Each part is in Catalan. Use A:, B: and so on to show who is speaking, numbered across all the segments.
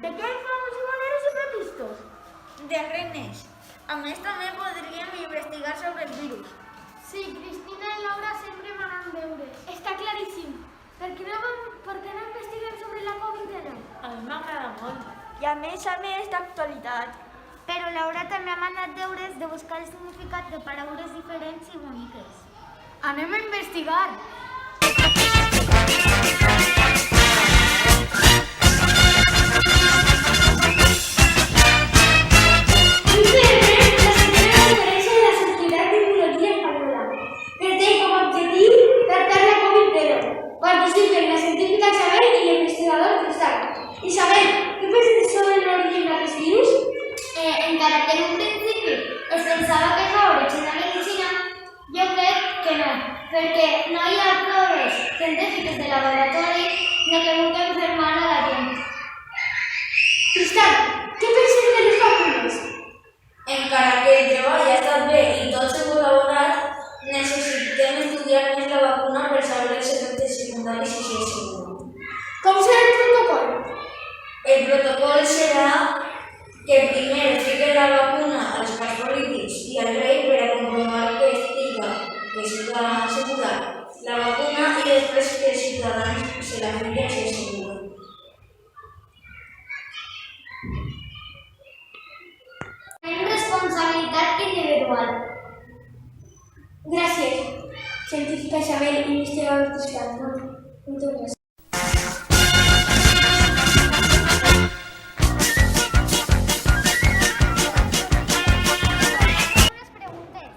A: De què famosos boleros separatistes?
B: Dels regnes. A més, també podríem investigar sobre els virus.
A: Sí, Cristina i Laura sempre m'han veure. Està claríssim. Per què no investiguem sobre la Covid-19?
C: A mi m'agrada molt.
B: I a més d'actualitat.
D: Però Laura també ha manat deures de buscar el significat de paraules diferents i boniques.
A: Anem a investigar.
D: Encara que en un principi es pensava que era origen de medicina, jo crec que no, perquè no hi ha proves científiques de laboratori ni que vulguin fer mal a la gent.
A: Cristal, què penses de les vacunes?
E: Encara que el treball ha estat bé i tot s'ha col·laborat, necessitem estudiar més la vacuna per saber els efectes secundaris i si és segura.
A: Com serà el protocol?
E: El protocol serà que primer fiquen la vacuna als parts polítics i al rei per a comprovar que siga segura la vacuna i després que els ciutadans se la fiquen si és segura.
D: Tenim responsabilitat individual.
A: Gràcies, científica Isabel, investigador fiscal. Moltes gràcies.
D: Unes preguntes.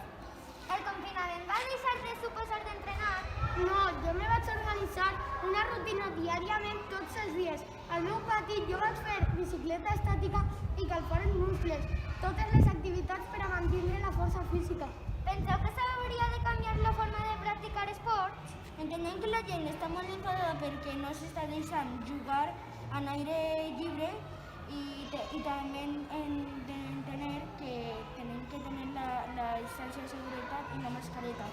D: El confinament va deixar de suposar d'entrenar?
A: No, jo me vaig organitzar una rutina diàriament tots els dies. Al meu pati jo vaig fer bicicleta estàtica i calfar els muscles, totes les activitats per a mantenir la força física.
D: Penseu que s'hauria de canviar la forma de practicar esports?
B: Entenem que la gent està molt enfadada perquè no s'està deixant jugar en aire lliure i també hem d'entendre que tenim que tenir la distància de seguretat i la mascareta.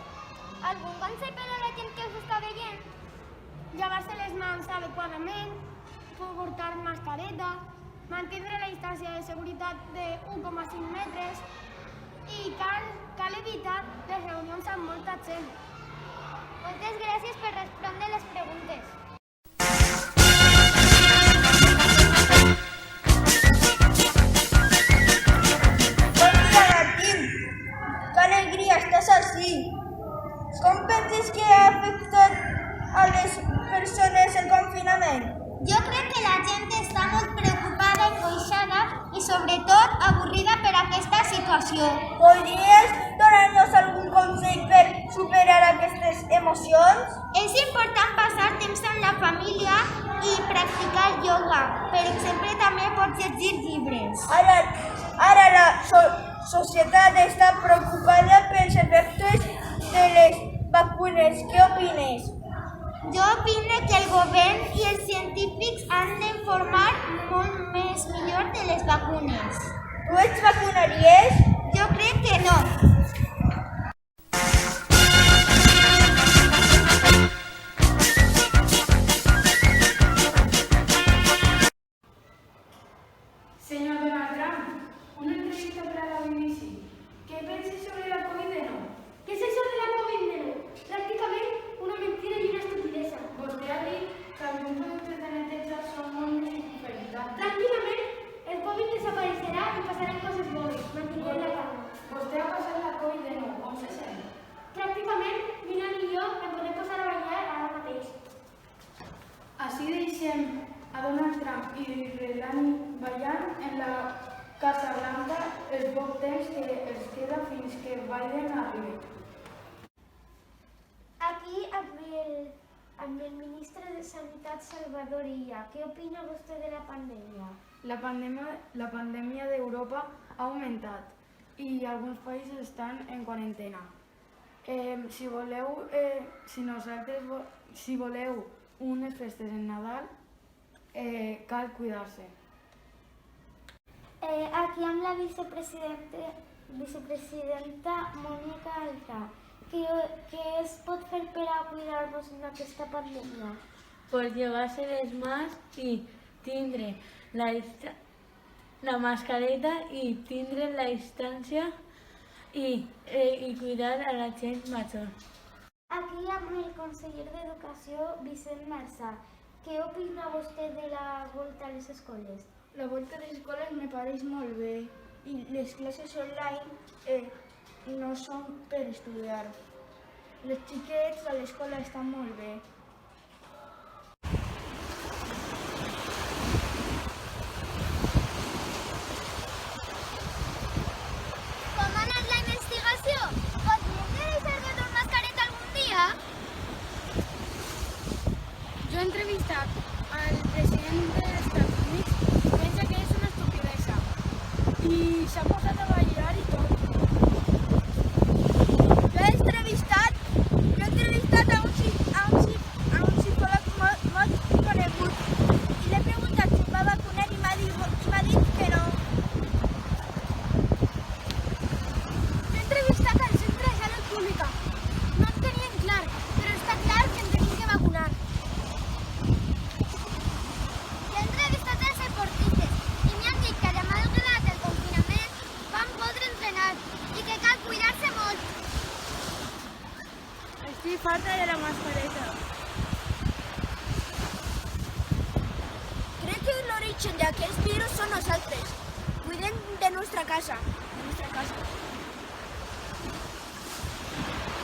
D: Algun consell per a la gent que us està veient?
A: Lavar-se les mans adequadament, portar mascareta, mantenir la distància de seguretat de 1,5 metres i cal evitar les reunions amb molta gent.
D: Moltes gràcies per respondre les preguntes.
B: Bon dia, Martín! Que alegria, estàs així! Com penses que ha afectat a les persones el confinament?
D: Jo crec que la gent està molt preocupada i coixada i sobretot avorrida per aquesta situació.
B: Podries donar-nos algun consell per superar aquestes emocions?
D: És important passar temps amb la família i practicar ioga. Per exemple, també pots llegir llibres.
B: Ara la societat està preocupada pels efectes de les vacunes. Què opines?
D: Jo opino que el govern i els científics han d'informar molt més millor de les vacunes.
B: Tu ets vacunaries?
D: Jo crec que no.
A: Senyor Donald Trump, una entrevista para la BBC. ¿Qué pensa sobre la COVID-19? ¿Qué és això de la COVID-19? Pràcticament una mentira i una estupidesa. Vostè ha dit que alguns productes de neteja són molt més inferioritats. Tranquil·lament, el Covid desapareixerà i passaran coses bones. Mantinguem la calma. Vostè ha passat la COVID-19, com se sent? Pràcticament, Milan i jo em podem posar a ballar ara mateix. Així deixem a Donald Trump i Melania ballant en la Casa Blanca el poc temps que els queda fins que Biden arribi.
D: Aquí amb el ministre de Sanitat Salvador Illa. Què opina vostè de la pandèmia?
C: La pandèmia d'Europa ha augmentat i alguns països estan en quarantena. Si voleu unes festes en Nadal, cal cuidar-se.
D: Aquí amb la vicepresidenta Mònica Alta. Què es pot fer per a cuidar-nos en aquesta pandèmia?
F: Pues llevarse les mans y tindre la mascareta i tindre la distància i cuidar a la gent major.
B: Aquí amb el conseller d'Educació, Vicent Marsà. Què opina vostè de la volta a les escoles?
C: La volta a les escoles me pareix molt bé i les classes online no són per estudiar. Les xiquets a l'escola estan molt bé.
D: Com ha anat la investigació? Podríem deixar de dur mascareta algun dia?
A: Jo he entrevistat al president dels Estats Units, pensa que és una estupidesa i s'ha posat a ballar i tot. Jo he entrevistat a un psicòleg molt conegut i l'he preguntat si em va vacunar i m'ha dit que no. He entrevistat al centre de salut pública. No en tenien clar, però està clar que em tenien que vacunar.
D: Jo he entrevistat els esportistes i m'han dit que malgrat el confinament van poder entrenar i que cal cuidar-se molt.
F: Estic farta de la mascareta.
A: Crec que l'origen d'aquest virus són nosaltres. Cuidem de nostra casa.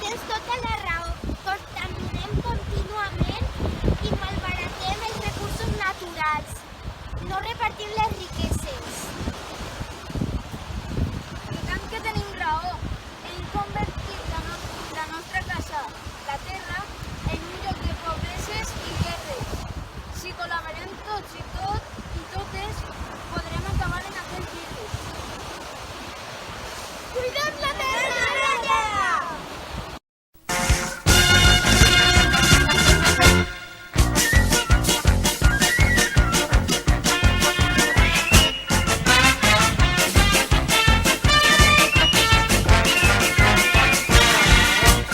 D: Tens tota la raó.